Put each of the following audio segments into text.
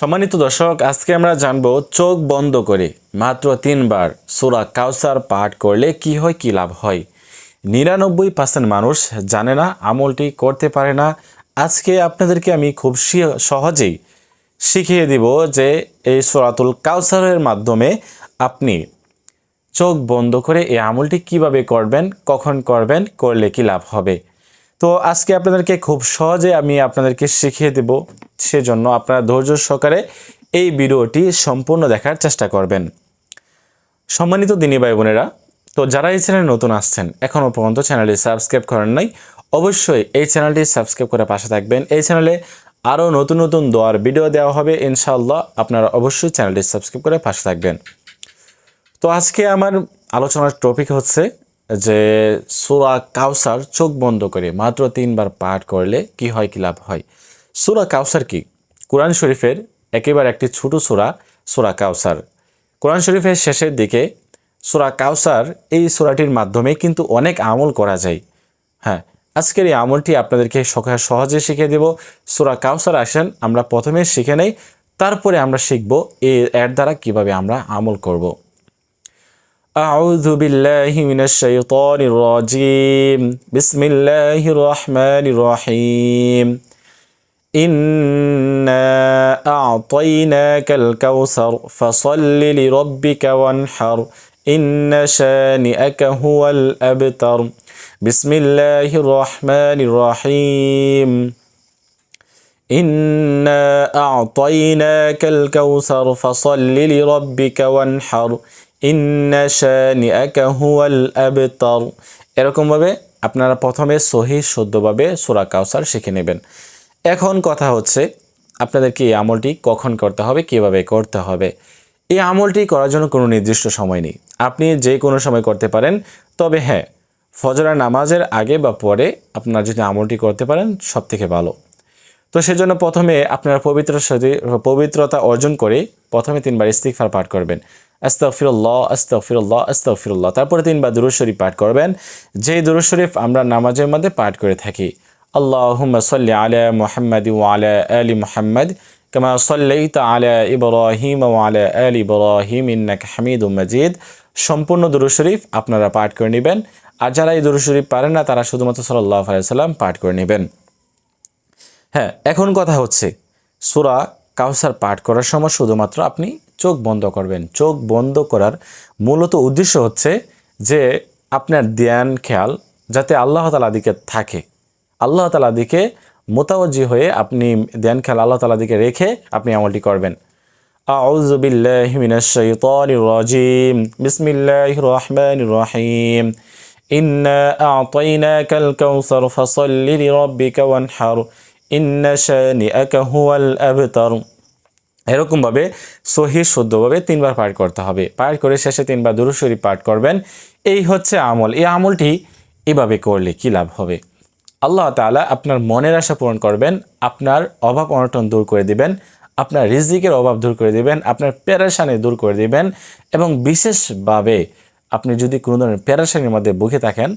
সম্মানিত দর্শক, আজকে আমরা জানবো চোখ বন্ধ করে মাত্র 3 বার সূরা কাউসার পাঠ করলে কি হয়, কি লাভ হয়। 99% মানুষ জানে না, আমলটি করতে পারে না। আজকে আপনাদেরকে আমি খুব সহজেই শিখিয়ে দিব যে এই সূরাতুল কাউসারের মাধ্যমে আপনি চোখ বন্ধ করে এই আমলটি কিভাবে করবেন, কখন করবেন, করলে কি লাভ হবে। তো আজকে আপনাদেরকে খুব সহজে আমি আপনাদেরকে শিখিয়ে দেব, সেজন্য আপনারা ধৈর্য সহকারে এই ভিডিওটি সম্পূর্ণ দেখার চেষ্টা করবেন। সম্মানিত দিনী ভাই বোনেরা, তো যারা এই চ্যানেলে নতুন আসছেন, এখনও পর্যন্ত চ্যানেলটি সাবস্ক্রাইব করেন নাই, অবশ্যই এই চ্যানেলটি সাবস্ক্রাইব করে পাশে থাকবেন। এই চ্যানেলে আরও নতুন নতুন দোয়ার ভিডিও দেওয়া হবে ইনশাআল্লাহ, আপনারা অবশ্যই চ্যানেলটি সাবস্ক্রাইব করে পাশে থাকবেন। তো আজকে আমার আলোচনার টপিক হচ্ছে যে সূরা কাউসার চোখ বন্ধ করে মাত্র 3 বার পাঠ করলে কি হয়, কি লাভ হয়। সূরা কাউসার কি? কোরআন শরীফের একেবারে একটি ছোট সূরা কাউসার। কোরআন শরীফের শেষের দিকে সূরা কাউসার, এই সূরাটির মাধ্যমে কিন্তু অনেক আমল করা যায়। হ্যাঁ, আজকের এই আমলটি আপনাদেরকে সহজে শিখিয়ে দেব। সূরা কাউসার আসেন আমরা প্রথমে শিখে নেই, তারপরে আমরা শিখব এর দ্বারা কিভাবে আমরা আমল করব। أعوذ بالله من الشيطان الرجيم بسم الله الرحمن الرحيم إنا أعطيناك الكوثر فصل لربك وانحر إن شانئك هو الأبتر بسم الله الرحمن الرحيم إنا أعطيناك الكوثر فصل لربك وانحر ইন্না শানিআকা হুয়াল আবতার। এরকমভাবে আপনারা প্রথমে সহিহ শুদ্ধভাবে সূরা কাউসার শিখে নেবেন। এখন কথা হচ্ছে আপনাদেরকে এই আমলটি কখন করতে হবে, কিভাবে করতে হবে। এই আমলটি করার জন্য কোনো নির্দিষ্ট সময় নেই, আপনি যে কোনো সময় করতে পারেন। তবে হ্যাঁ, ফজরের নামাজের আগে বা পরে আপনারা যদি আমলটি করতে পারেন সবথেকে ভালো। তো সেজন্য প্রথমে আপনারা পবিত্রতা অর্জন করে প্রথমে 3 বার ইস্তিগফার পাঠ করবেন। আস্তাগফিরুল্লাহ আস্তাগফিরুল্লাহ আস্তাগফিরুল্লাহ। তারপরে 3 বার দুরূদ শরীফ পাঠ করবেন, যেই দুরূদ শরীফ আমরা নামাজের মধ্যে পাঠ করে থাকি। আল্লাহুম্মা সাল্লি আলা মুহাম্মাদি ওয়া আলা আলি মুহাম্মাদ কামা সাল্লাইতা আলা ইব্রাহিম ওয়া আলা আলি ইব্রাহিম ইন্নাকা হামিদুম মাজিদ। সম্পূর্ণ দুরূদ শরীফ আপনারা পাঠ করে নেবেন। আর যারা এই দুরূদ শরীফ পারেন না, তারা শুধুমাত্র সাল্লাল্লাহু আলাইহি ওয়াসাল্লাম পাঠ করে নেবেন। হ্যাঁ, এখন কথা হচ্ছে সূরা কাউসার পাঠ করার সময় শুধুমাত্র আপনি চোখ বন্ধ করবেন। চোখ বন্ধ করার মূলত উদ্দেশ্য হচ্ছে যে আপনার ধ্যান খেয়াল যাতে আল্লাহ তাআলার দিকে থাকে, আল্লাহ তাআলার দিকে মোতাওয়াজ্জি হয়ে আপনি ধ্যান খেয়াল আল্লাহ তাআলার দিকে রেখে আপনি আমলটি করবেন। আউযু বিল্লাহি মিনাশ শাইতানির রাজিম বিসমিল্লাহির রহমানির রহিম ইন্না আ'তাইনাকাল কাউসার ফাসাল্লি লিরাব্বিকা ওয়ানহার ইন্না শানিআকা হুয়াল আবতার। এরকমভাবে সহিহ শুদ্ধভাবে 3 বার পাঠ করতে হবে। পাঠ করে শেষে 3 বার দুরূদ শরীফ পাঠ করবেন। এই হচ্ছে আমল। এই আমলটি এভাবে করলে কি লাভ হবে। আল্লাহ তাআলা আপনার মনের আশা পূরণ করবেন, আপনার অভাব অনটন দূর করে দিবেন, আপনার রিজিকের অভাব দূর করে দিবেন, আপনার পেরেশানি দূর করে দিবেন। এবং বিশেষভাবে আপনি যদি কোনো ধরনের পেরেশানির মধ্যে ভুগে থাকেন,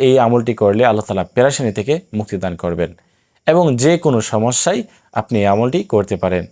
এই আমলটি করলে আল্লাহ তাআলা পেরেশানি থেকে মুক্তিদান করবেন এবং যে কোনো সমস্যায় আপনি এই আমলটি করতে পারেন।